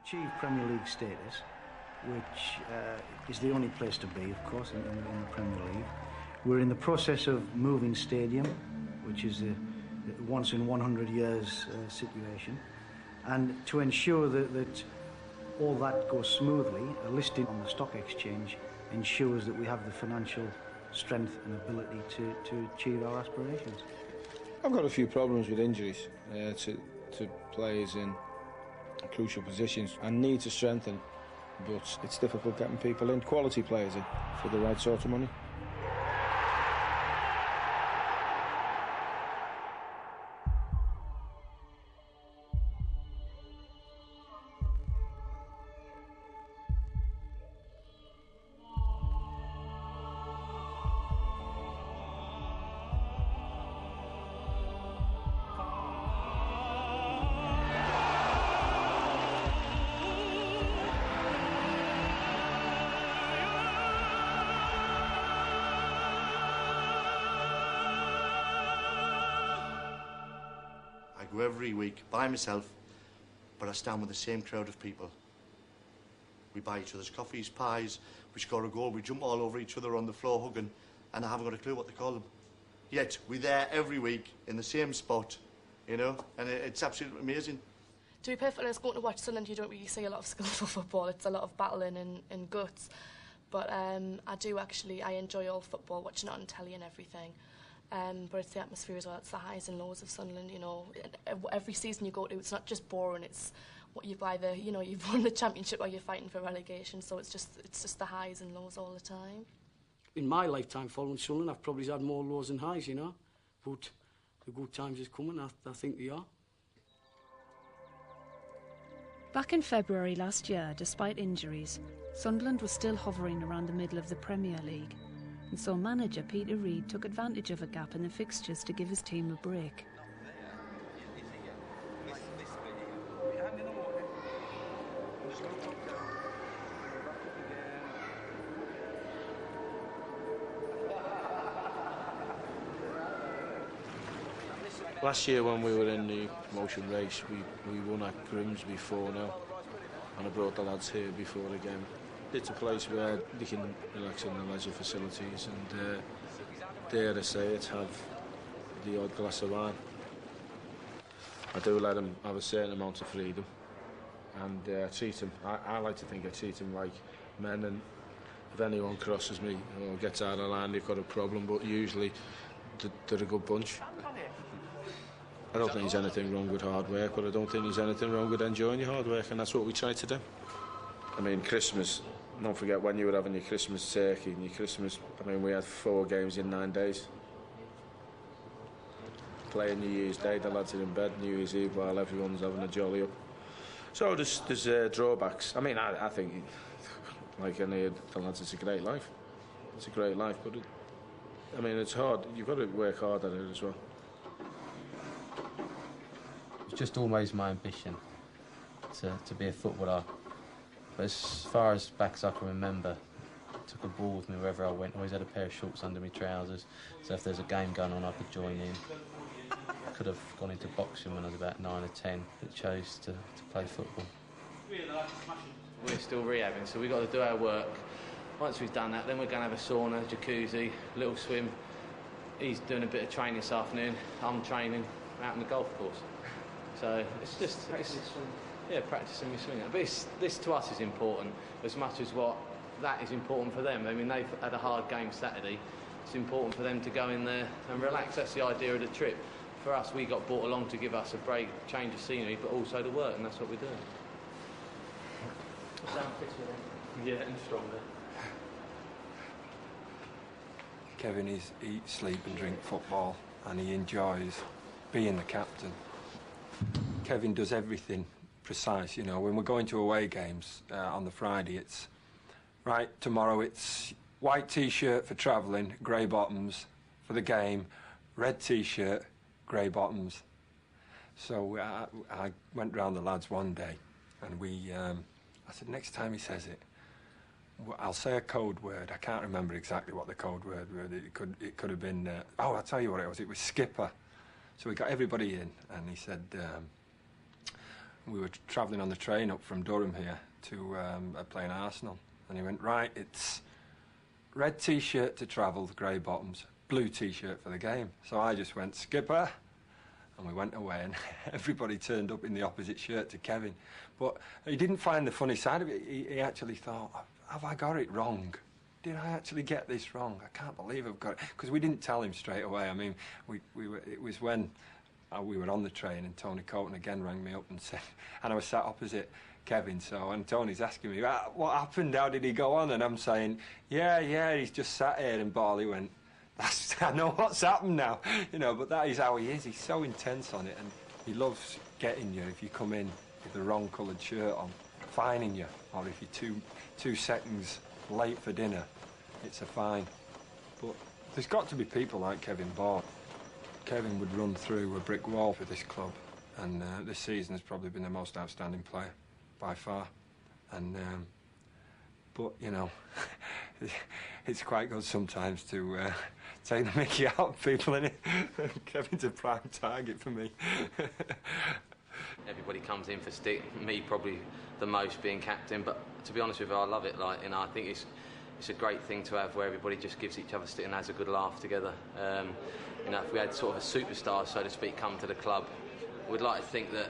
achieved Premier League status, which is the only place to be, of course, in the Premier League. We're in the process of moving stadium, which is a once in 100 years situation. And to ensure that all that goes smoothly, a listing on the stock exchange ensures that we have the financial strength and ability to achieve our aspirations. I've got a few problems with injuries to players in crucial positions and need to strengthen, but it's difficult getting people in, quality players in, for the right sort of money. I go every week by myself, but I stand with the same crowd of people. We buy each other's coffees, pies, we score a goal, we jump all over each other on the floor hugging, and I haven't got a clue what they call them. Yet we're there every week in the same spot, you know, and it's absolutely amazing. To be perfectly honest, going to watch Sunderland, you don't really see a lot of skillful football. It's a lot of battling and guts. But I enjoy all football, watching it on telly and everything. But it's the atmosphere as well. It's the highs and lows of Sunderland, you know. Every season you go to, it's not just boring. It's what you've either, you know, you've won the championship or you're fighting for relegation. So it's just the highs and lows all the time. In my lifetime following Sunderland, I've probably had more lows than highs, you know. But the good times is coming. I think they are. Back in February last year, despite injuries, Sunderland was still hovering around the middle of the Premier League. And so manager Peter Reid took advantage of a gap in the fixtures to give his team a break. Last year when we were in the promotion race, we won at Grimsby 4-0, and I brought the lads here before the game. It's a place where they can relax in the leisure facilities, and dare I say it, have the odd glass of wine. I do let them have a certain amount of freedom, and treat them. I like to think I treat them like men, and if anyone crosses me or gets out of line, they've got a problem, but usually they're a good bunch. I don't think there's anything wrong with hard work, but I don't think there's anything wrong with enjoying your hard work, and that's what we try to do. I mean, Christmas, don't forget when you were having your Christmas turkey and your Christmas, I mean, we had 4 games in 9 days. Playing New Year's Day, the lads are in bed, New Year's Eve, while everyone's having a jolly up. So there's drawbacks. I mean, I think, like any of the lads, it's a great life. It's a great life, but I mean, it's hard. You've got to work hard at it as well. It's just always my ambition to be a footballer. But as far as back as I can remember, I took a ball with me wherever I went. Always had a pair of shorts under my trousers, so if there's a game going on, I could join in. I could have gone into boxing when I was about 9 or 10, but chose to play football. We're still rehabbing, so we've got to do our work. Once we've done that, then we're going to have a sauna, jacuzzi, little swim. He's doing a bit of training this afternoon. I'm training out on the golf course. So it's just... Yeah, practising my swing. But this to us is important as much as what that is important for them. I mean, they've had a hard game Saturday. It's important for them to go in there and relax. That's the idea of the trip. For us, we got brought along to give us a break, change of scenery, but also to work, and that's what we're doing. Sound fitter then? Yeah, and stronger. Kevin eats, sleep and drink football, and he enjoys being the captain. Kevin does everything precise, you know. When we're going to away games on the Friday, it's right, tomorrow it's white t-shirt for travelling, grey bottoms for the game, red t-shirt, grey bottoms. So I went round the lads one day and I said, next time he says it, I'll say a code word. I can't remember exactly what the code word was. It could have been, I'll tell you what it was. It was skipper. So we got everybody in and he said, we were travelling on the train up from Durham here to playing Arsenal, and he went, right, it's red T-shirt to travel, grey bottoms, blue T-shirt for the game. So I just went, skipper, and we went away, and everybody turned up in the opposite shirt to Kevin. But he didn't find the funny side of it. He actually thought, have I got it wrong? Did I actually get this wrong? I can't believe I've got it. Because we didn't tell him straight away. I mean, it was when we were on the train and Tony Colton again rang me up and said, and I was sat opposite Kevin, and Tony's asking me, what happened? How did he go on? And I'm saying, yeah, he's just sat here. And Barley went, I know what's happened now, you know, but that is how he is. He's so intense on it, and he loves getting you if you come in with the wrong coloured shirt on, fining you, or if you're two seconds late for dinner, it's a fine. But there's got to be people like Kevin Ball. Kevin would run through a brick wall for this club, and this season has probably been the most outstanding player by far. And but you know, it's quite good sometimes to take the mickey out of people, innit? Kevin's a prime target for me. Everybody comes in for stick, me probably the most being captain, but to be honest with you, I love it. Like, you know, I think it's a great thing to have where everybody just gives each other stick and has a good laugh together. You know, if we had sort of a superstar, so to speak, come to the club, we'd like to think that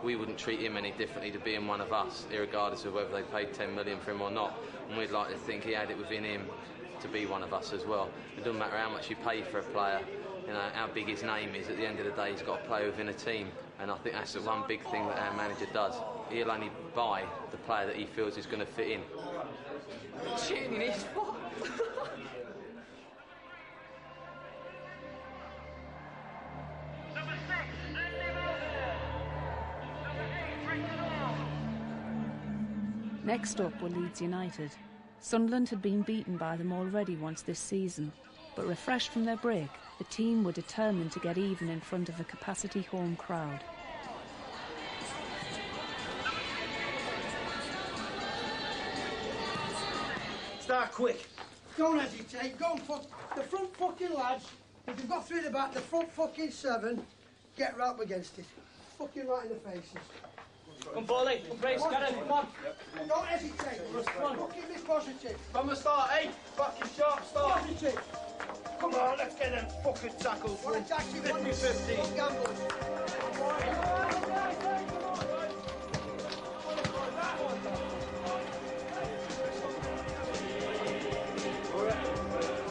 we wouldn't treat him any differently to being one of us, irregardless of whether they paid 10 million for him or not. And we'd like to think he had it within him to be one of us as well. It doesn't matter how much you pay for a player, you know, how big his name is, at the end of the day he's got to play within a team. And I think that's the one big thing that our manager does. He'll only buy the player that he feels is going to fit in. Cheating in his spot. Next up were Leeds United. Sunderland had been beaten by them already once this season, but refreshed from their break, the team were determined to get even in front of a capacity home crowd. Start quick. Don't hesitate. Go for the front fucking lads. If you've got through the back, the front fucking seven, get right up against it. Fucking right in the faces. Come Paulie, come brace, get him, come on. Don't hesitate. Fucking be positive. From the start, eh? Back and sharp start. Positive. Come on, let's get them fucking tackles. What a taxi, 50-50. Don't gamble.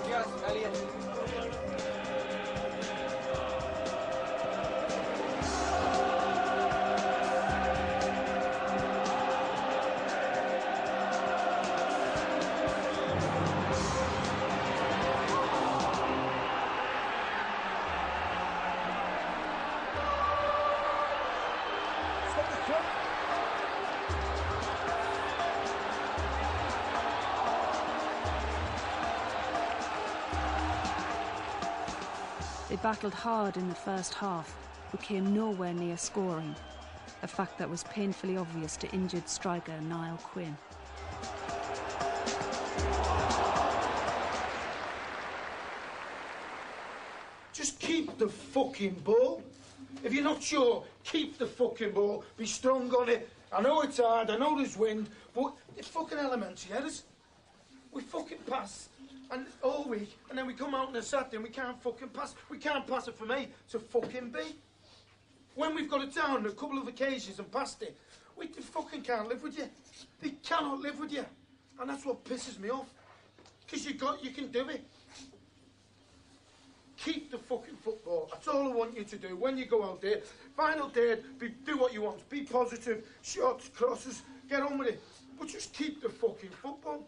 Yes, Elliot. They battled hard in the first half, but came nowhere near scoring, a fact that was painfully obvious to injured striker Niall Quinn. Just keep the fucking ball. If you're not sure, keep the fucking ball. Be strong on it. I know it's hard, I know there's wind, but it's fucking elementary, yeah? We fucking pass and all week, and then we come out on a Saturday and we can't fucking pass. We can't pass it from A to fucking B. When we've got it down on a couple of occasions and passed it, we fucking can't live with you. They cannot live with you. And that's what pisses me off. Because you can do it. Keep the fucking football. That's all I want you to do. When you go out there, final third, do what you want. Be positive, shots, crosses, get on with it. But just keep the fucking football.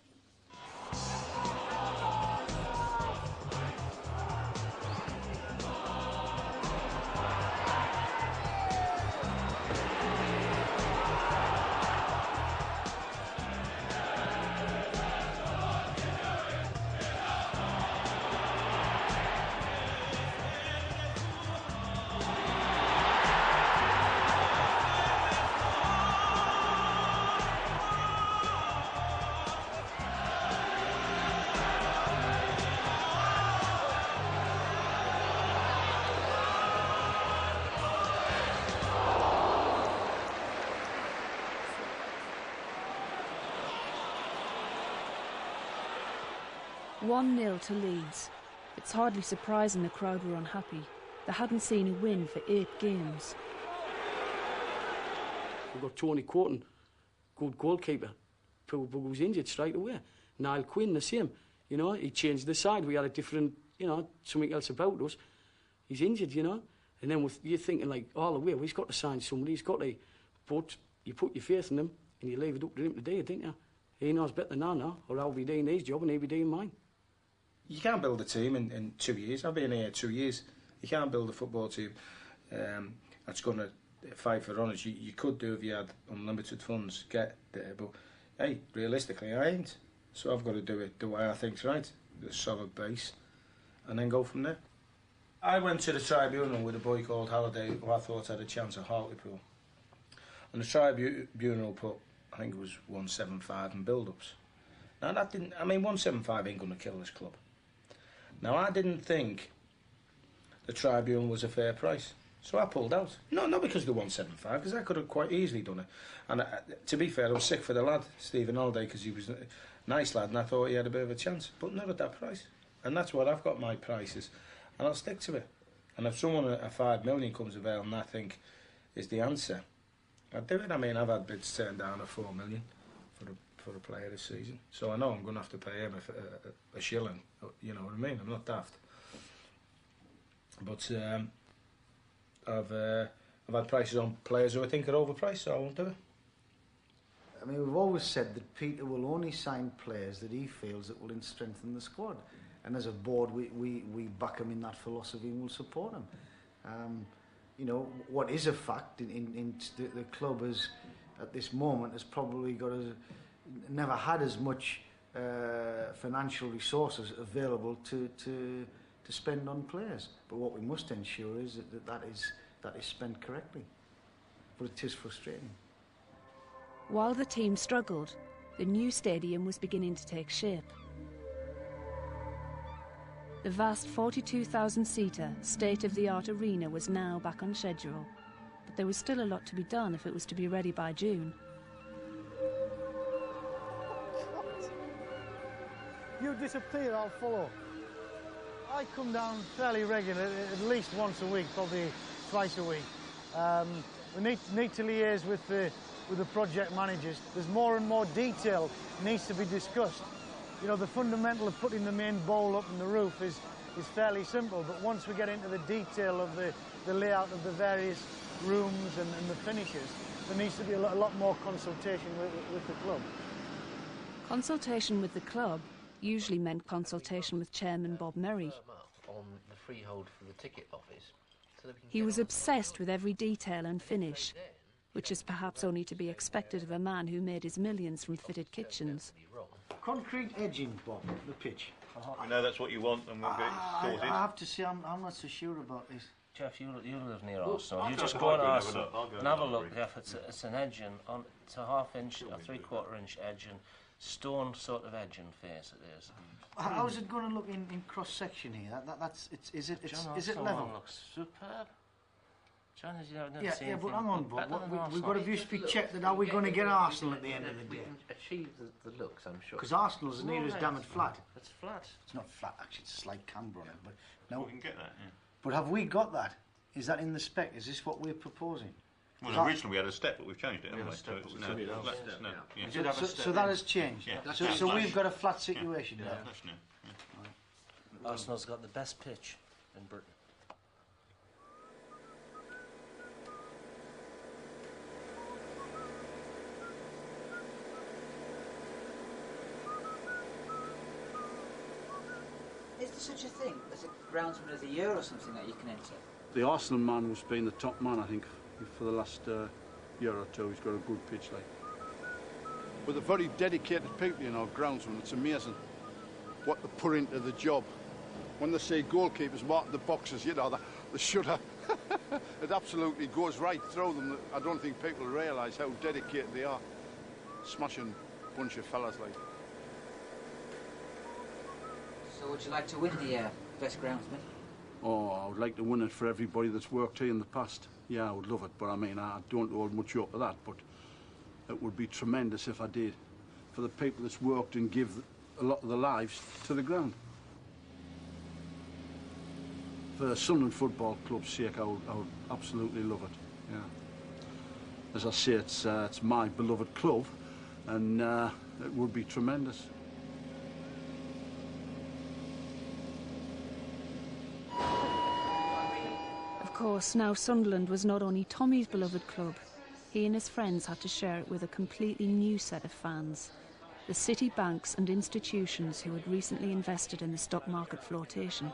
1-0 to Leeds. It's hardly surprising the crowd were unhappy. They hadn't seen a win for 8 games. We've got Tony Courtin, good goalkeeper, who was injured straight away. Niall Quinn, the same. You know, he changed the side. We had a different, you know, something else about us. He's injured, you know. And then you're thinking, like, all the way, well, he's got to sign somebody, he's got to... But you put your faith in him and you leave it up to him to do it, didn't you? He knows better than I know, or I'll be doing his job and he'll be doing mine. You can't build a team in 2 years. I've been here 2 years. You can't build a football team that's going to fight for honours. You could do if you had unlimited funds, get there, but hey, realistically, I ain't. So I've got to do it the way I think's right, a solid base, and then go from there. I went to the tribunal with a boy called Halliday, who I thought had a chance at Hartlepool. And the tribunal put, I think it was 175 and build-ups. Now that didn't, I mean 175 ain't going to kill this club. Now I didn't think the tribunal was a fair price. So I pulled out. Not because of the 175, because I could have quite easily done it. And to be fair, I was sick for the lad, Stephen Halliday, because he was a nice lad and I thought he had a bit of a chance. But not at that price. And that's what I've got my prices. And I'll stick to it. And if someone at 5 million comes available and I think is the answer, I'd do it. I mean, I've had bids turned down at 4 million for a player this season. So I know I'm going to have to pay him a shilling. You know what I mean? I'm not daft. But I've had prices on players who I think are overpriced, so I won't do it. I mean, we've always said that Peter will only sign players that he feels that will strengthen the squad. And as a board, we back him in that philosophy and will support him. You know, what is a fact in the club is, at this moment, has probably never had as much financial resources available to spend on players. But what we must ensure is that is spent correctly. But it is frustrating. While the team struggled, the new stadium was beginning to take shape. The vast 42,000-seater, state-of-the-art arena was now back on schedule, but there was still a lot to be done if it was to be ready by June. You disappear, I'll follow. I come down fairly regularly, at least once a week, probably twice a week. We need to liaise with the project managers. There's more and more detail needs to be discussed. You know, the fundamental of putting the main bowl up and the roof is fairly simple, but once we get into the detail of the layout of the various rooms and the finishes, there needs to be a lot more consultation with the club. Consultation with the club usually meant consultation with Chairman Bob Merry. On the freehold for the ticket office. So that we can he was obsessed with every detail and finish, which is perhaps only to be expected of a man who made his millions from fitted kitchens. Concrete edging, Bob, the pitch. I know that's what you want, and we'll get it sorted. I have to say, I'm not so sure about this. Jeff, you live near Arsenal. You just go on Arsenal and have a look, Jeff. It's an edging, it's a half-inch, a three-quarter-inch edging, stone sort of edging face it is. How's it going to look in cross-section here? Is it level? Looks superb. John, you never yeah, seen yeah, but hang on, Bob. We've got to be Well, checked that how we're going to get Arsenal at the end of the day. Achieve the looks, I'm sure. Because Arsenal's near as damn it flat. It's flat. It's not flat, actually. It's a slight camber on it. But no. We can get that. Yeah. But have we got that? Is that in the spec? Is this what we're proposing? Well, originally we had a step, but we've changed it, haven't we? So it's now flat. No, yeah. We did have a step. So that has changed. Yeah. So we've got a flat situation now. That's new. Yeah. Arsenal's got the best pitch in Britain. Is there such a thing as a Groundsman of the Year or something that you can enter? The Arsenal man was being the top man, I think, for the last year or two. He's got a good pitch, like. With a very dedicated people, you know, Groundsman. It's amazing what they put into the job. When they say goalkeepers marking the boxes, you know, the shutter, it absolutely goes right through them. I don't think people realise how dedicated they are. Smashing bunch of fellas, like. So would you like to win the Best Groundsman? Oh, I would like to win it for everybody that's worked here in the past. Yeah, I would love it, but I mean, I don't hold much hope of that, but it would be tremendous if I did. For the people that's worked and give a lot of their lives to the ground. For Sunderland Football Club's sake, I would absolutely love it. Yeah. As I say, it's my beloved club, and it would be tremendous. Of course, now Sunderland was not only Tommy's beloved club, he and his friends had to share it with a completely new set of fans. The city banks and institutions who had recently invested in the stock market flotation.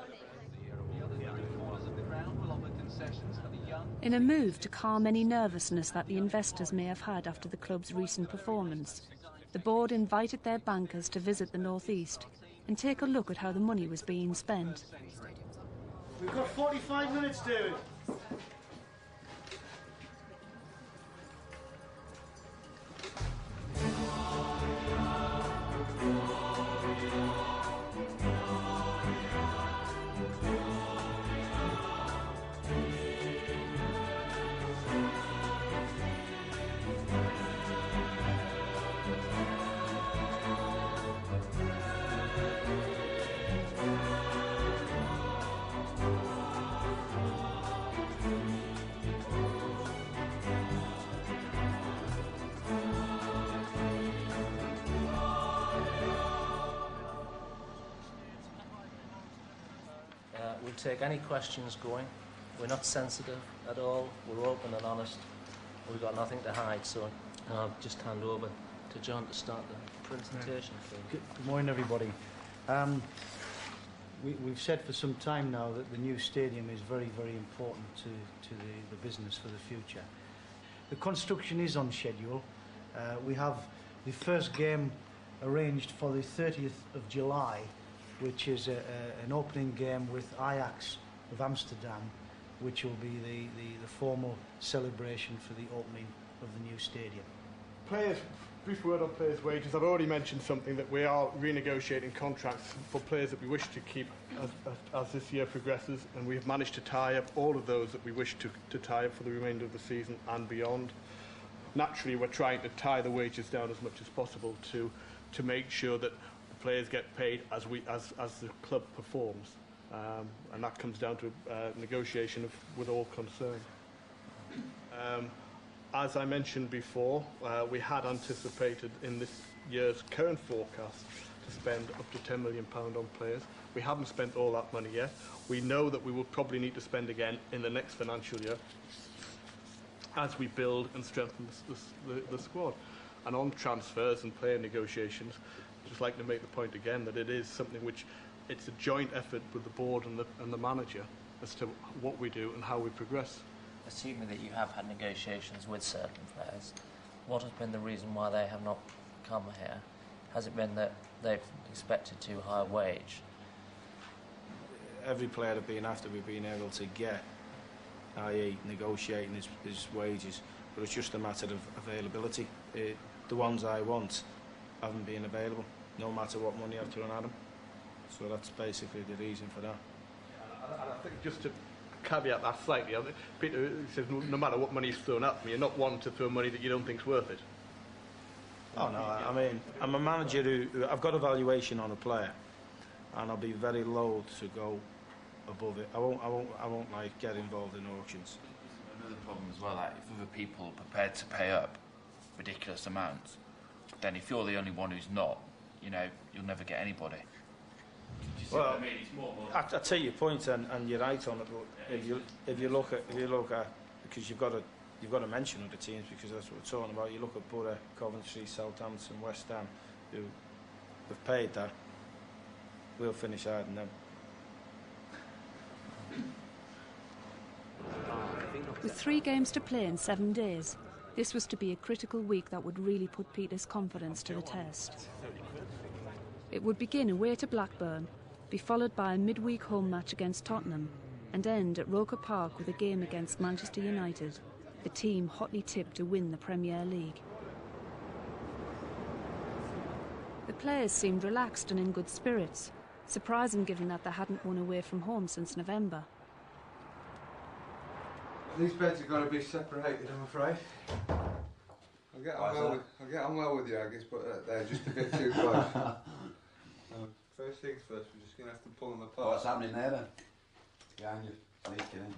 In a move to calm any nervousness that the investors may have had after the club's recent performance, the board invited their bankers to visit the North East and take a look at how the money was being spent. We've got 45 minutes, David. We'll take any questions going. We're not sensitive at all. We're open and honest. We've got nothing to hide, so I'll just hand over to John to start the presentation. Good morning, everybody. We've said for some time now that the new stadium is very, very important to the business for the future. The construction is on schedule. We have the first game arranged for the 30th of July, which is an opening game with Ajax of Amsterdam, which will be the formal celebration for the opening of the new stadium. Players, brief word on players' wages. I've already mentioned something that we are renegotiating contracts for players that we wish to keep as this year progresses, and we have managed to tie up all of those that we wish to tie up for the remainder of the season and beyond. Naturally, we're trying to tie the wages down as much as possible to make sure that players get paid as the club performs, and that comes down to negotiation with all concerned. As I mentioned before, we had anticipated in this year's current forecast to spend up to £10 million on players. We haven't spent all that money yet. We know that we will probably need to spend again in the next financial year as we build and strengthen the squad. And on transfers and player negotiations, I'd just like to make the point again that it is something which it's a joint effort with the board and the manager as to what we do and how we progress. Assuming that you have had negotiations with certain players, what has been the reason why they have not come here? Has it been that they've expected too high a wage? Every player that been after we've been able to get, i.e. negotiating his wages, but it's just a matter of availability. The ones I want haven't been available, no matter what money I've thrown at them. So that's basically the reason for that. And I think just to caveat that slightly, Peter says no matter what money's thrown at me, you're not one to throw money that you don't think's worth it. Oh no, I mean, I'm a manager who I've got a valuation on a player, and I'll be very loath to go above it. I won't like get involved in auctions. Another problem as well, like if other people are prepared to pay up ridiculous amounts, then if you're the only one who's not, you know, you'll never get anybody. Well, I mean? It's more I take your point, and you're right on it. But if you look at because you've got to mention other teams, because that's what we're talking about. You look at Borough, Coventry, Southampton, West Ham, who have paid that. We'll finish higher than them. With 3 games to play in 7 days, this was to be a critical week that would really put Peter's confidence to the test. It would begin away to Blackburn, be followed by a midweek home match against Tottenham, and end at Roker Park with a game against Manchester United, the team hotly tipped to win the Premier League. The players seemed relaxed and in good spirits, surprising given that they hadn't won away from home since November. These beds are going to be separated, I'm afraid. I'll get on well with you, Aggies, but they're just a bit too close. First things first, we're just going to have to pull them apart. What's happening there then? Behind you. Leaking in.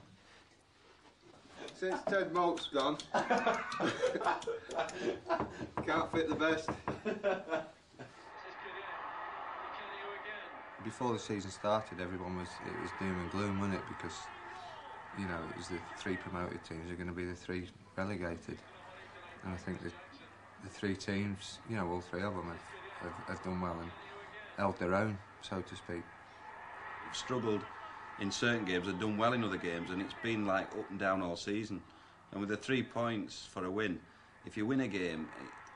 Since Ted Moult's gone, can't fit the best. Before the season started, it was doom and gloom, wasn't it? Because, you know, it was the 3 promoted teams are going to be the 3 relegated. And I think the 3 teams, you know, all 3 of them have done well and held their own, so to speak. We've struggled in certain games and done well in other games, and it's been like up and down all season. And with the 3 points for a win, if you win a game,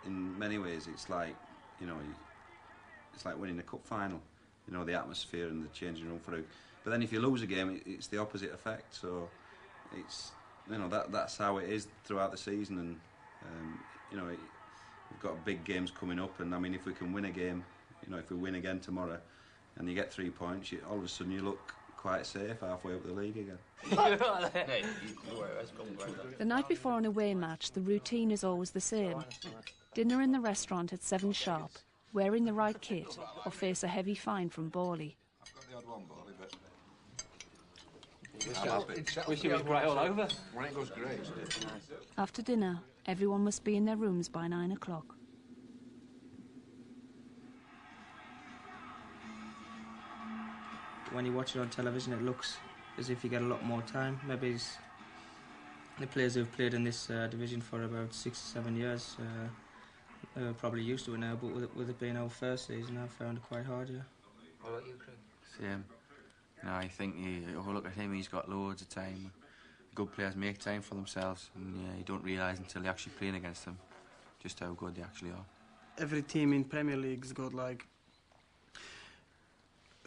in many ways it's like, you know, it's like winning a cup final. You know, the atmosphere and the changing room for it. But then if you lose a game, it's the opposite effect. So it's, you know, that's how it is throughout the season. And you know, we've got big games coming up, and I mean, if we can win a game, you know, if we win again tomorrow, and you get 3 points, all of a sudden you look quite safe halfway up the league again. The night before an away match, the routine is always the same. Dinner in the restaurant at 7 sharp, wearing the right kit, or face a heavy fine from Borley. I've got the odd one, Borley, but... Wish it was grey all over. When it goes grey, it's After dinner, everyone must be in their rooms by 9 o'clock. When you watch it on television, it looks as if you get a lot more time. Maybe it's the players who've played in this division for about 6 or 7 years, they're probably used to it now, but with it being our first season, I've found it quite hard, yeah. What about you, Craig? Same. No, I think you look at him, he's got loads of time. Good players make time for themselves, and you don't realise until you're actually playing against them just how good they actually are. Every team in Premier League's got like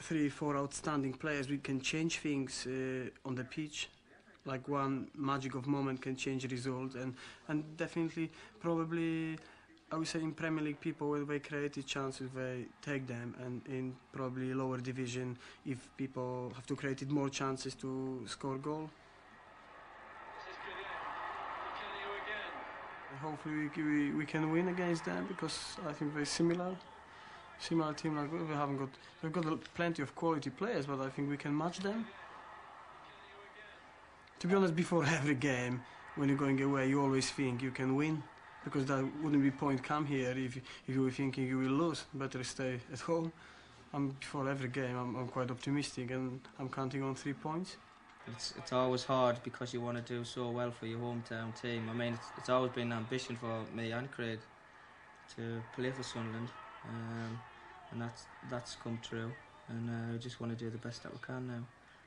3 or 4 outstanding players. We can change things on the pitch. Like one magic of moment can change the result, and definitely, probably, I would say in Premier League people, when they create chances, they take them, and in probably lower division, if people have to create more chances to score goal. Hopefully we can win against them, because I think they're similar team. Like we've got plenty of quality players, but I think we can match them. To be honest, before every game, when you're going away, you always think you can win, because that wouldn't be point come here if you were thinking you will lose. Better stay at home. Before every game, I'm quite optimistic, and I'm counting on 3 points. It's always hard because you want to do so well for your hometown team. I mean, it's always been an ambition for me and Craig to play for Sunderland, and that's come true. And I just want to do the best that we can now.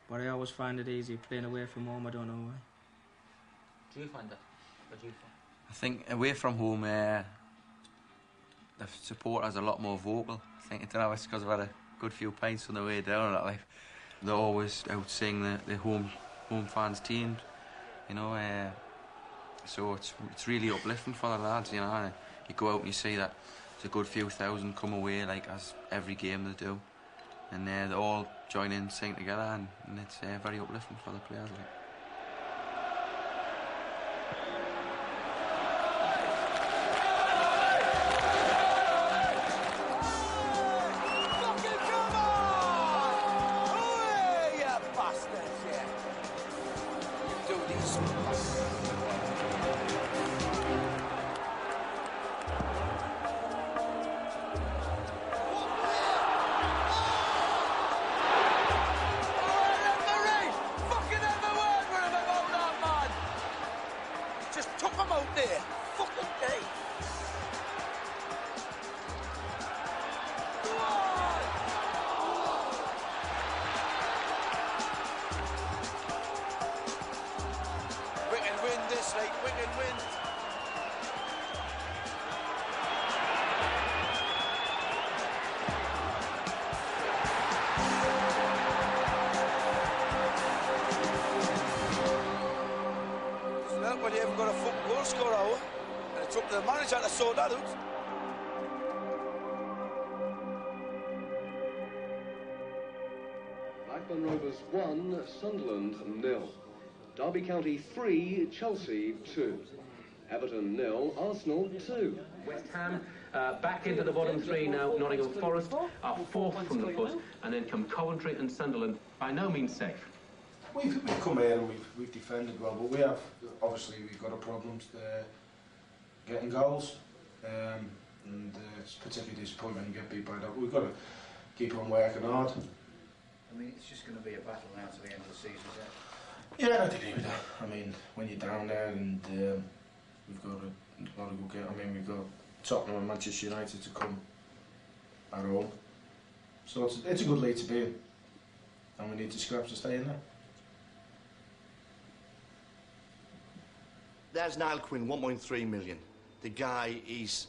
But I always find it easy playing away from home. I don't know why. Do you find that? What do you find? I think away from home, the supporters are a lot more vocal. I don't know, it's because I've had a good few pints on the way down. Like, they're always out singing the home fans' teams, you know. So it's really uplifting for the lads, you know. And you go out and you see that there's a good few thousand come away, like as every game they do, and they all join in, sing together, and it's very uplifting for the players. Like. When you haven't got a fucking goal scorer out, and it's up to the manager to sort that out. Blackburn Rovers 1, Sunderland 0. Derby County 3, Chelsea 2. Everton 0, Arsenal 2. West Ham Back into the bottom three now, Nottingham Forest are fourth from the foot, and then come Coventry and Sunderland, by no means safe. We've come here and we've defended well, but we've got a problem getting goals, and it's particularly disappointing when you get beat by that. We've got to keep on working hard. I mean, it's just going to be a battle now to the end of the season, is it? Yeah, I'd agree with that. I mean, when you're down there and we've got a lot of good games. I mean, we've got Tottenham and Manchester United to come at home. So it's a good league to be in. And we need to scrap to stay in there. There's Niall Quinn, 1.3 million. The guy, he's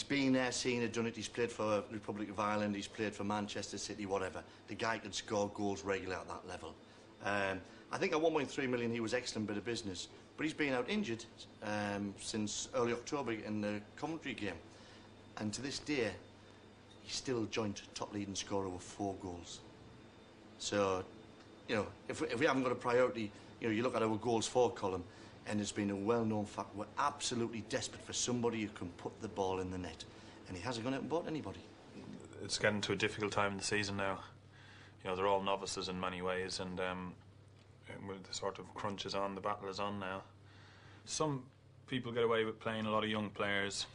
been there, seen it, done it. He's played for Republic of Ireland, he's played for Manchester City, whatever. The guy can score goals regularly at that level. I think at 1.3 million he was excellent bit of business, but he's been out injured since early October in the Coventry game. And to this day, he's still joint top leading scorer with 4 goals. So, you know, if we haven't got a priority, you know, you look at our goals for column, and it's been a well-known fact, we're absolutely desperate for somebody who can put the ball in the net. And he hasn't gone out and bought anybody. It's getting to a difficult time in the season now. You know, they're all novices in many ways, and the sort of crunch is on, the battle is on now. Some people get away with playing a lot of young players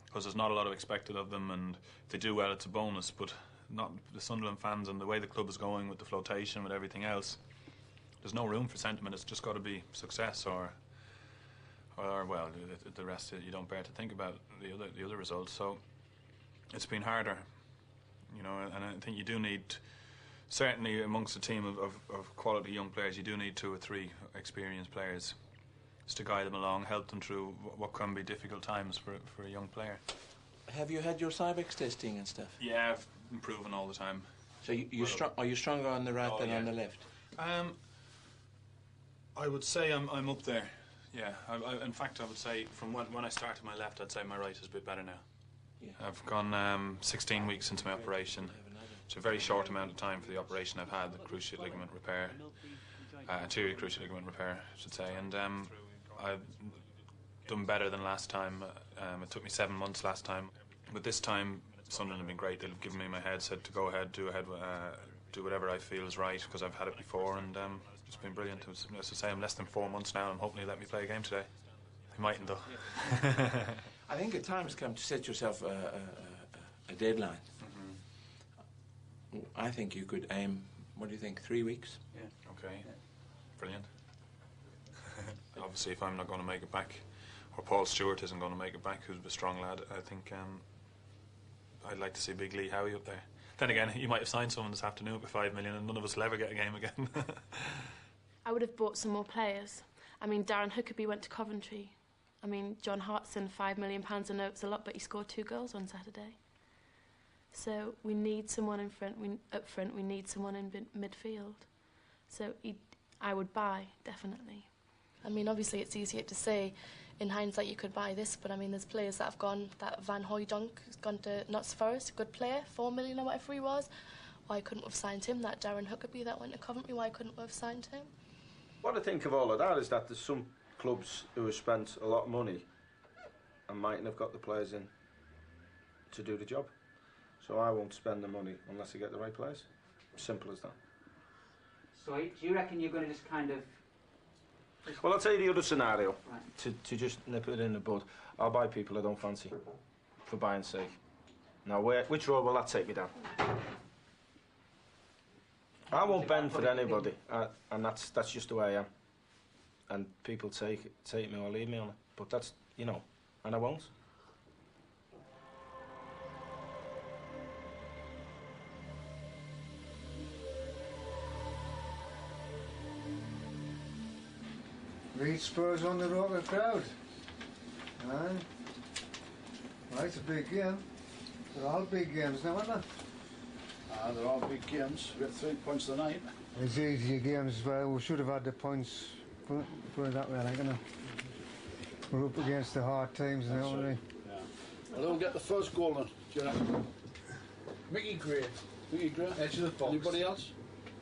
because there's not a lot of expected of them, and if they do well, it's a bonus, but not the Sunderland fans and the way the club is going with the flotation, with everything else. There's no room for sentiment. It's just got to be success or well, the rest you don't bear to think about the other results. So it's been harder, you know, and I think you do need, certainly amongst a team of quality young players, you do need 2 or 3 experienced players just to guide them along, help them through what can be difficult times for a young player. Have you had your Cybex testing and stuff? Yeah, I've improving all the time. So are you stronger on the right than on the left? I would say I'm up there. Yeah, in fact, I would say from when I started my left, I'd say my right is a bit better now. Yeah. I've gone 16 weeks into my operation. It's a very short amount of time for the operation I've had, the cruciate ligament repair, anterior cruciate ligament repair, I should say, and I've done better than last time. It took me 7 months last time, but this time Sunderland have been great. They've given me my headset to go ahead, do whatever I feel is right, because I've had it before, and it's been brilliant. As I say, I'm less than 4 months now, and I'm hoping he'll let me play a game today. He mightn't, though. I think the time has come to set yourself a deadline. I think you could aim, what do you think, 3 weeks? Yeah. Okay. Yeah. Brilliant. Obviously, if I'm not going to make it back, or Paul Stewart isn't going to make it back, who's a strong lad, I think I'd like to see Big Lee Howie up there. Then again, you might have signed someone this afternoon for 5 million and none of us will ever get a game again. I would have bought some more players. I mean, Darren Huckabee went to Coventry. I mean, John Hartson, £5 million, I know it's a lot, but he scored 2 goals on Saturday. So we need someone in front. Up front, we need someone in midfield. So I would buy, definitely. I mean, obviously it's easier to say in hindsight you could buy this, but I mean, there's players that have gone. That Van Hooijdonk has gone to Notts Forest, a good player, 4 million or whatever he was. Why couldn't we have signed him? That Darren Huckabee that went to Coventry, why couldn't we have signed him? What I think of all of that is that there's some clubs who have spent a lot of money and mightn't have got the players in to do the job. So I won't spend the money unless I get the right players. Simple as that. So do you reckon you're going to just kind of... Well, I'll tell you the other scenario, right. to just nip it in the bud. I'll buy people I don't fancy, for buying sake. Now, which road will that take me down? I won't bend for anybody, and that's just the way I am. And people take me or leave me on it, but that's, you know, and I won't. Read Spurs on the road with the crowd. Aye. Right, it's a big game. They're all big games now, aren't they? They're all big games. We got 3 points tonight. It's easier games as well. We should have had the points, put it that way, like, you know. We're up against the hard teams now, aren't we? Yeah. Well, who'll get the first goal then, do you reckon? Mickey Gray. Mickey Gray? Edge of the box. Anybody else?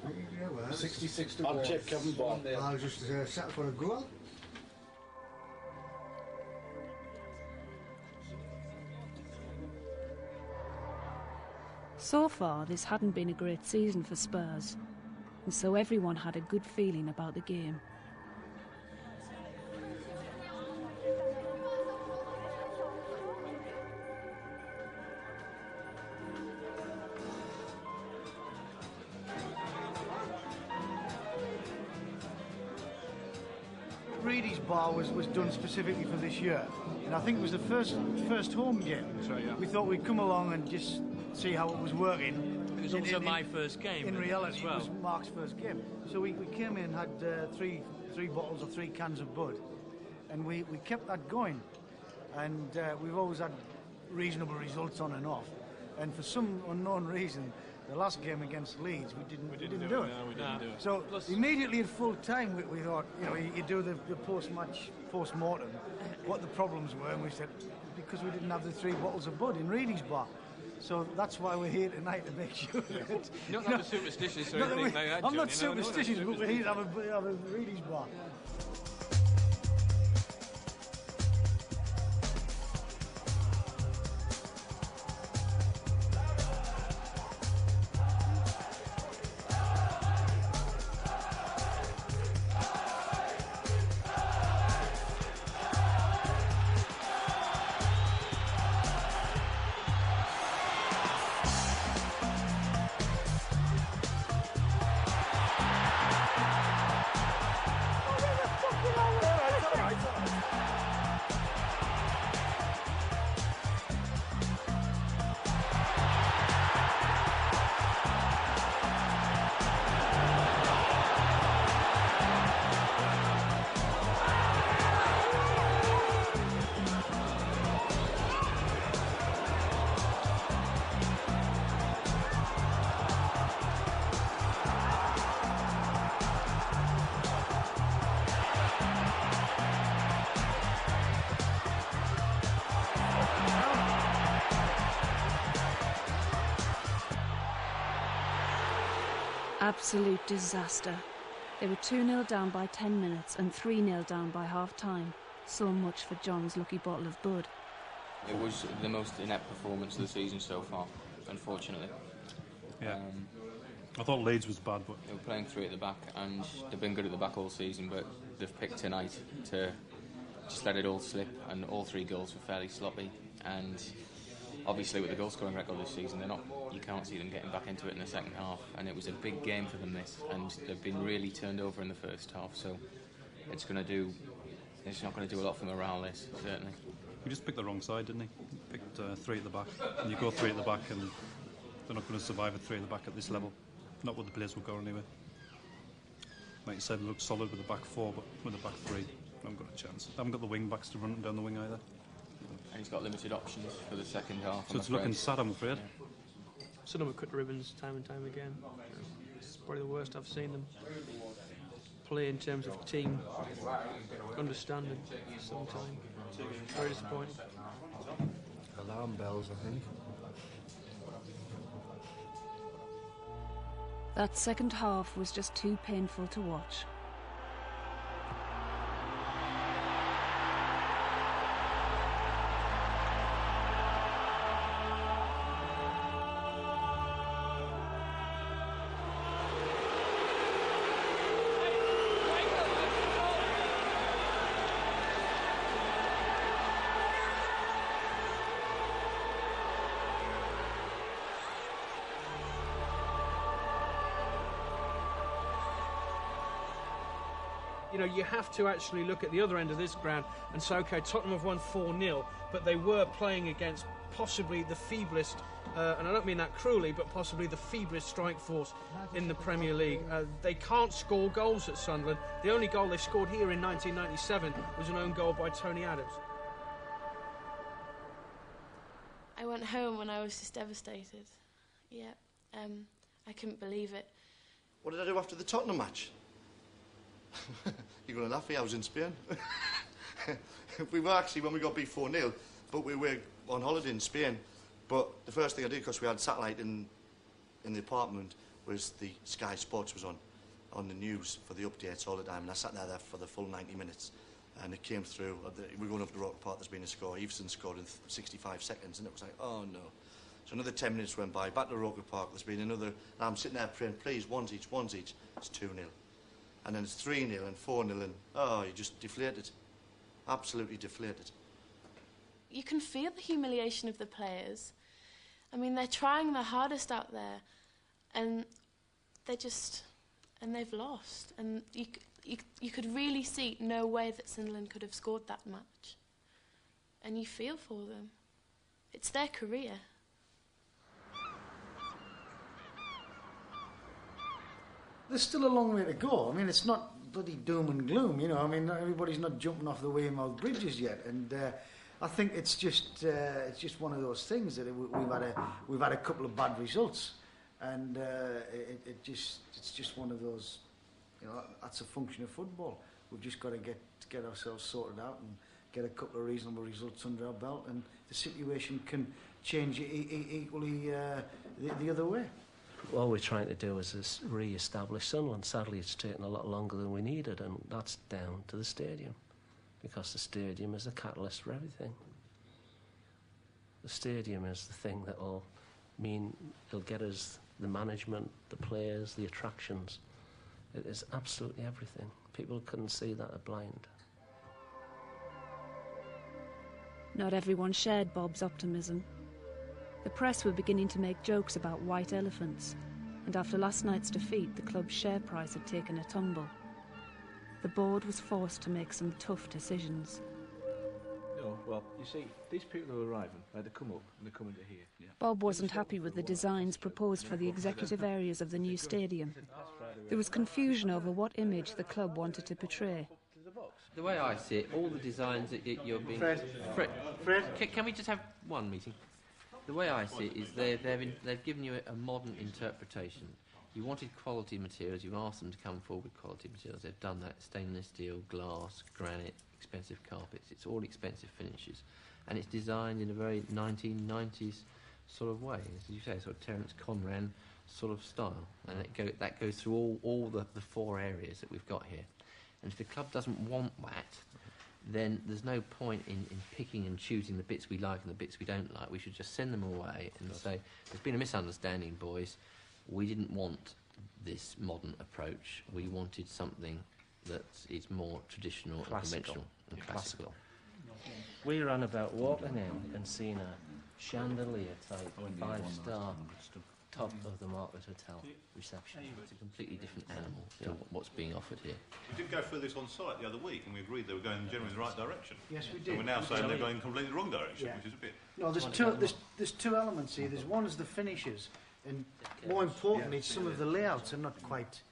Yeah, well, 66 to 1. I'll take Kevin Ball. I'll just set for a goal. So far, this hadn't been a great season for Spurs, and so everyone had a good feeling about the game. Reedy's bar was done specifically for this year, and I think it was the first home game. That's right, yeah. We thought we'd come along and just see how it was working. It was also my first game. In reality, as well. it was Mark's first game. So we came in and had three bottles or 3 cans of Bud, and we kept that going, and we've always had reasonable results on and off. And for some unknown reason, the last game against Leeds, we didn't do it. No, we didn't do it. So immediately at full time, we thought, you know, you do the post-match, post-mortem, what the problems were, and we said, because we didn't have the 3 bottles of Bud in Reedy's bar. So that's why we're here tonight, to make sure that... You're not superstitious or anything like that, I'm John, not you know, superstitious, but we're here to have a Reedy's bar. Absolute disaster. They were 2-0 down by 10 minutes and 3-0 down by half-time. So much for John's lucky bottle of Bud. It was the most inept performance of the season so far, unfortunately. Yeah. I thought Leeds was bad, but... They were playing 3 at the back, and they've been good at the back all season, but they've picked tonight to just let it all slip, and all 3 goals were fairly sloppy. And obviously with the goal scoring record this season, you can't see them getting back into it in the second half, and it was a big game for them this, and they've been really turned over in the first half, so it's not going to do a lot for morale, this, certainly. He just picked the wrong side, didn't he? Picked 3 at the back, and you go 3 at the back, and they're not going to survive at 3 at the back at this level. Not what the players will go anyway. Like you said, it looks solid with the back 4, but with the back 3, I haven't got a chance. I haven't got the wing backs to run down the wing either. And he's got limited options for the second half. So it's looking sad, I'm afraid. Sunderland cut the ribbons time and time again. It's probably the worst I've seen them play in terms of team understanding sometime. Very disappointing. Alarm bells, I think. That second half was just too painful to watch. You know, you have to actually look at the other end of this ground and say, OK, Tottenham have won 4-0, but they were playing against possibly the feeblest, and I don't mean that cruelly, but possibly the feeblest strike force in the Premier League. They can't score goals at Sunderland. The only goal they scored here in 1997 was an own goal by Tony Adams. I went home and I was just devastated. Yeah, I couldn't believe it. What did I do after the Tottenham match? You're going to laugh here, I was in Spain. We were actually, when we got beat 4-0, but we were on holiday in Spain. But the first thing I did, because we had satellite in the apartment, was the Sky Sports was on the news for the updates all the time, and I sat there for the full 90 minutes. And it came through, we're going up the road part, there's been a score. Everson scored in 65 seconds, and it was like, oh no. So another 10 minutes went by, back to Roker Park, there's been another, and I'm sitting there praying, please, ones each, it's 2-0. And then it's 3-0 and 4-0 and, oh, you're just deflated. Absolutely deflated. You can feel the humiliation of the players. I mean, they're trying their hardest out there, and they've lost. And you could really see no way that Sunderland could have scored that much. And you feel for them. It's their career. There's still a long way to go. I mean, it's not bloody doom and gloom, you know. I mean, everybody's not jumping off the Weymouth bridges yet, and I think it's just one of those things that we've had a couple of bad results, and it's just one of those, you know, that's a function of football. We've just got to get ourselves sorted out and get a couple of reasonable results under our belt, and the situation can change equally the other way. All we're trying to do is re-establish Sunderland. Sadly, it's taken a lot longer than we needed, and that's down to the stadium, because the stadium is the catalyst for everything. The stadium is the thing that will mean it'll get us the management, the players, the attractions. It is absolutely everything. People couldn't see that are blind. Not everyone shared Bob's optimism. The press were beginning to make jokes about white elephants, and after last night's defeat, the club's share price had taken a tumble. The board was forced to make some tough decisions. No, well, you see, these people who are arriving, they come up and they come into here. Yeah. Bob wasn't happy with the designs proposed for the executive areas of the new stadium. There was confusion over what image the club wanted to portray. The way I see it, all the designs that you're being... Fred. Can we just have one meeting? The way I see it is they've given you a modern interpretation. You wanted quality materials, you've asked them to come forward with quality materials. They've done that: stainless steel, glass, granite, expensive carpets. It's all expensive finishes. And it's designed in a very 1990s sort of way, as you say, sort of Terence Conran sort of style. And that goes through all the four areas that we've got here. And if the club doesn't want that, then there's no point in picking and choosing the bits we like and the bits we don't like. We should just send them away and say, there's been a misunderstanding, boys. We didn't want this modern approach. We wanted something that is more traditional and conventional and classical. We ran about walking in and seeing a chandelier type 5-star top of the Market Hotel reception. It's a completely different animal to what's being offered here. We did go through this on site the other week, and we agreed they were going generally in the right direction. Yes, we did. So we're now saying they're going completely the wrong direction, which is a bit... No, there's two elements here. There's one is the finishes, and more importantly, some of the layouts are not quite...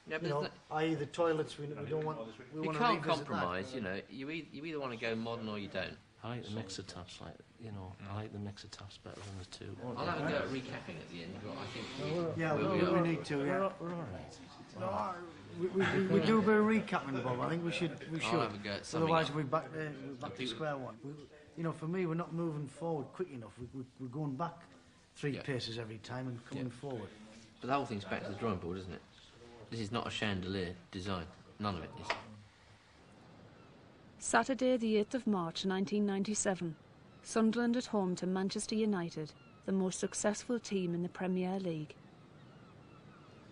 Yeah, you know, i.e. the toilets, we don't want... You can't compromise, you know. You either want to go modern or you don't. I like the mixer tops, I like the mixer tops better than the two. I'll have a go at recapping at the end, but I think we need to, yeah. We're all right. We do a bit of recapping, Bob. I think we should. I'll have a go at otherwise we're back to square one. You know, for me, we're not moving forward quick enough. We're going back three paces every time and coming forward. But the whole thing's back to the drawing board, isn't it? This is not a chandelier design. None of it is. Saturday, the 8th of March 1997. Sunderland at home to Manchester United, the most successful team in the Premier League.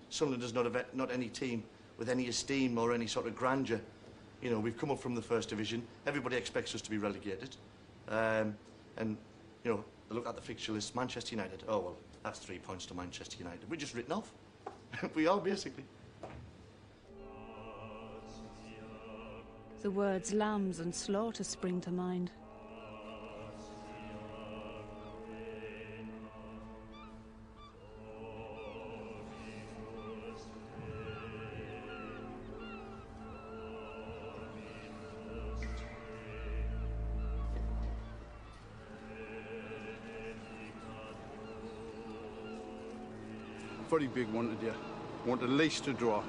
Sunderland is not any team with any esteem or any sort of grandeur. You know, we've come up from the First Division. Everybody expects us to be relegated. And, you know, look at the fixture list. Manchester United, oh, well, that's 3 points to Manchester United. We're just written off. We are, basically. The words lambs and slaughter spring to mind. Very big one today. Want at least a draw.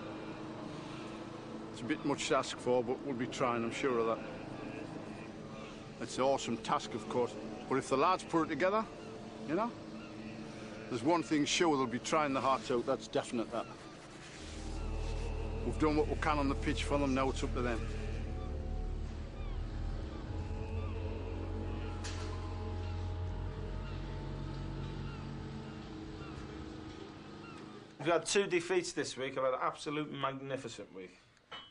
It's a bit much to ask for, but we'll be trying, I'm sure of that. It's an awesome task, of course, but if the lads put it together, you know, there's one thing sure, they'll be trying their hearts out, that's definite, that. We've done what we can on the pitch for them, now it's up to them. We've had 2 defeats this week. I've had an absolute magnificent week.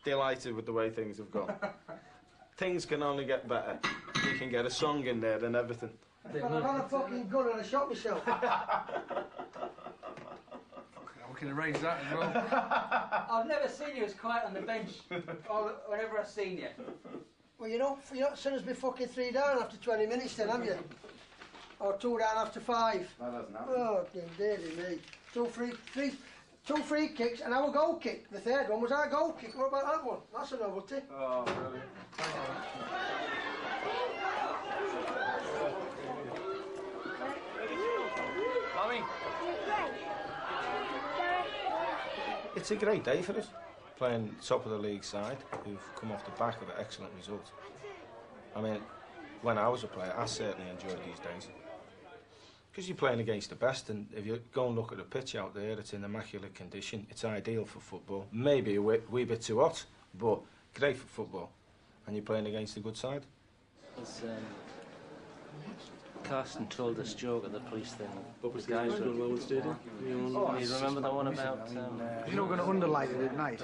Delighted with the way things have gone. Things can only get better. You can get a song in there and everything. Well, I've had a fucking gun and I shot myself. We can arrange that as well. I've never seen you as quiet on the bench whenever I've seen you. Well, you don't send us be fucking 3 down after 20 minutes then, have you? Or 2 down after 5. That hasn't happened. Oh, dearie me. 2 free kicks and our goal kick. The third one was our goal kick. What about that one? That's a novelty. Oh, brilliant. Mommy. It's a great day for us, playing top of the league side, who've come off the back of an excellent result. I mean, when I was a player, I certainly enjoyed these days. Because you're playing against the best, and if you go and look at the pitch out there, it's in immaculate condition. It's ideal for football. Maybe a wee bit too hot, but great for football. And you're playing against a good side. Carsten told this joke at the police thing. The guys were... You remember that one about... You're not going to underlight it at night,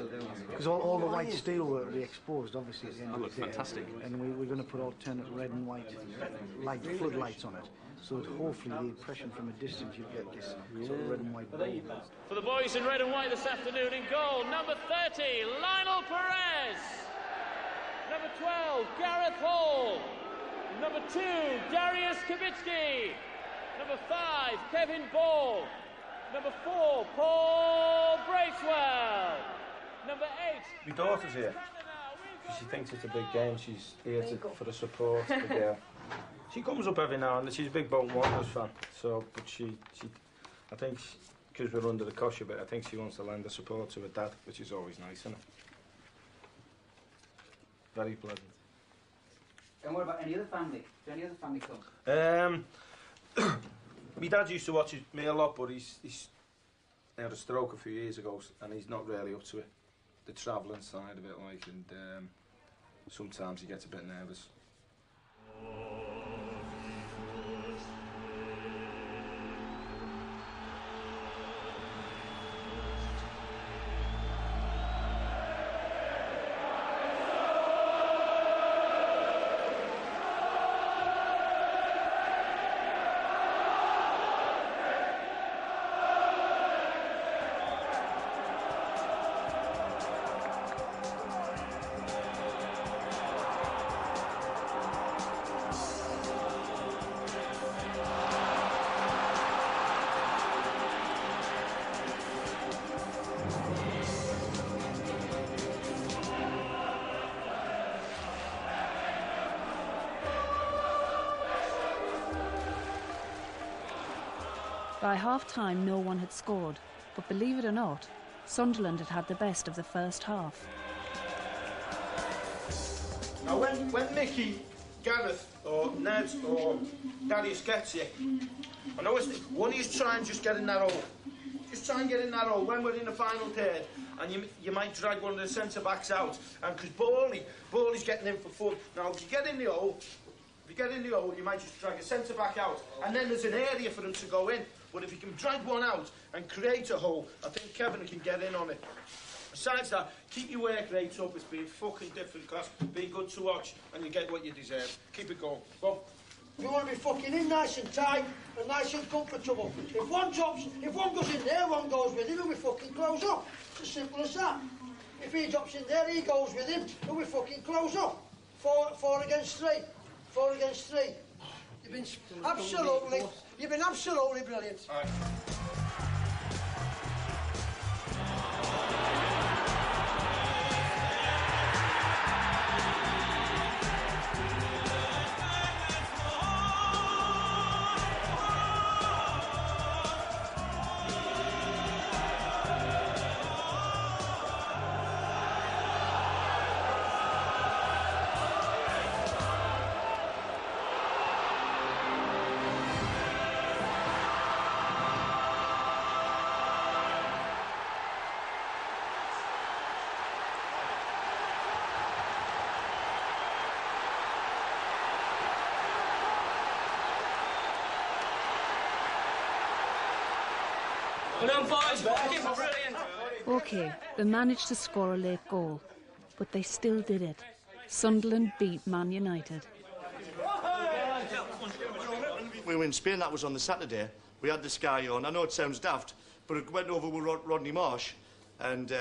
because all the white steel will be exposed, obviously, at the end of the day. Fantastic. And we're going to put alternate red and white floodlights on it, so that hopefully the impression from a distance you get this sort of red and white ball. For the boys in red and white this afternoon, in goal, number 30, Lionel Perez. Number 12, Gareth Hall. Number 2, Darius Kavitsky. Number 5, Kevin Ball. Number 4, Paul Bracewell. Number 8... My daughter's here. She thinks it's a big game. She's here for the support. The girl. She comes up every now and then. She's a big Bolton Wanderers fan. So, but I think, because we're under the cosh a bit, I think she wants to lend the support to her dad, which is always nice, isn't it? Very pleasant. And what about any other family? Do any other family come? My dad used to watch me a lot, but he's had a stroke a few years ago, and he's not really up to it. The travelling side of it, like, and sometimes he gets a bit nervous. By half-time, no one had scored, but believe it or not, Sunderland had the best of the first half. Now, when Mickey, Gareth, or Ned, or Darius gets it, I know one of you try and just get in that hole. Just try and get in that hole when we're in the final third, and you might drag one of the centre-backs out, and because Bawley's getting in for fun. Now, if you get in the hole, you might just drag a centre-back out, and then there's an area for them to go in. But if you can drag one out and create a hole, I think Kevin can get in on it. Besides that, keep your work rate up. It's been fucking different class, been good to watch, and you get what you deserve. Keep it going. Go. We want to be fucking in nice and tight and nice and comfortable. If one goes in there, one goes with him, and we fucking close up. It's as simple as that. If he drops in there, he goes with him, and we fucking close up. 4 against 3. 4 against 3. You've been absolutely brilliant. All right. Well done, boys. Fucking brilliant. OK, they managed to score a late goal, but they still did it. Sunderland beat Man United. We were in Spain, that was on the Saturday. We had this guy on. I know it sounds daft, but it went over with Rodney Marsh, and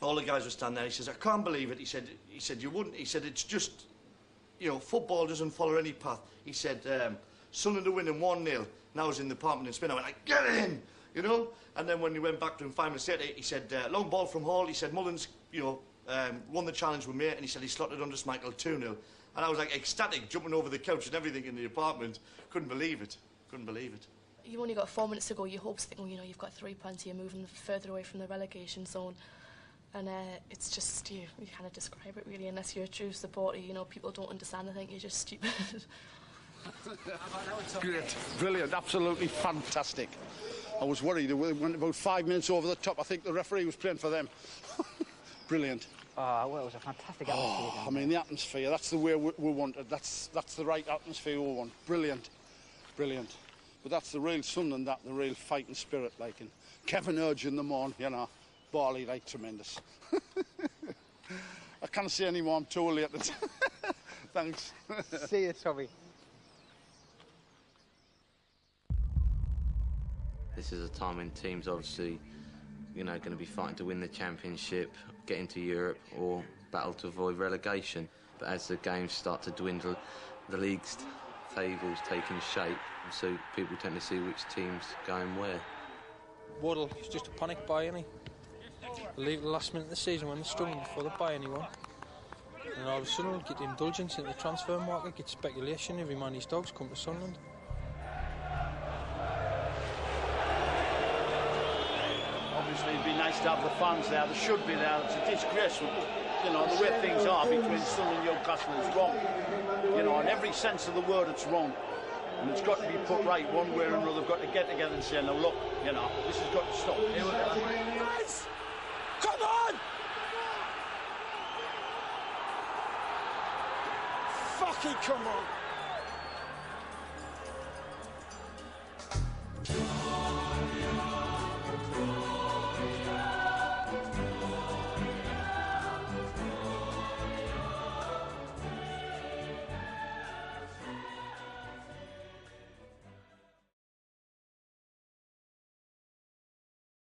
all the guys were standing there. He says, I can't believe it. He said, you wouldn't. He said, it's just, you know, football doesn't follow any path. He said, Sunderland are winning 1-0. And I was in the apartment in Spain. I went, like, get in, you know? And then when he went back to him 5 minutes later, he said, long ball from Hall. He said, Mullins, you know, won the challenge with me, and he said he slotted under Schmeichel 2-0. And I was like ecstatic, jumping over the couch and everything in the apartment. Couldn't believe it. Couldn't believe it. You've only got 4 minutes to go. Your hopes think, well, you know, you've got 3 points. You're moving further away from the relegation zone, and it's just you can't describe it really unless you're a true supporter. You know, people don't understand. I think you're just stupid. Great, brilliant, absolutely fantastic. I was worried. It went about 5 minutes over the top. I think the referee was playing for them. Brilliant. Oh, well, it was a fantastic atmosphere. I mean, the atmosphere, that's the way we wanted. That's the right atmosphere we want. Brilliant, brilliant. But that's the real Sunderland, the real fighting spirit, like, and Kevin urging them on, you know. Barley, like, tremendous. I can't say any more, I'm too late. Thanks. See you, Tommy. This is a time when teams obviously, you know, going to be fighting to win the championship, get into Europe, or battle to avoid relegation. But as the games start to dwindle, the league's table's taking shape, so people tend to see which team's going where. Waddle is just a panic buy, isn't he? The league at the last minute of the season when they're struggling before they buy anyone. And all of a sudden, we'll get indulgence in the transfer market, get speculation, every man his dogs come to Sunderland. Obviously, it'd be nice to have the fans there. They should be there. It's a disgrace, you know, the way things are between Sunderland and Newcastle is wrong. You know, in every sense of the word, it's wrong. And it's got to be put right one way or another. They've got to get together and say, no, look, you know, this has got to stop. Guys, come on! Fucking come on!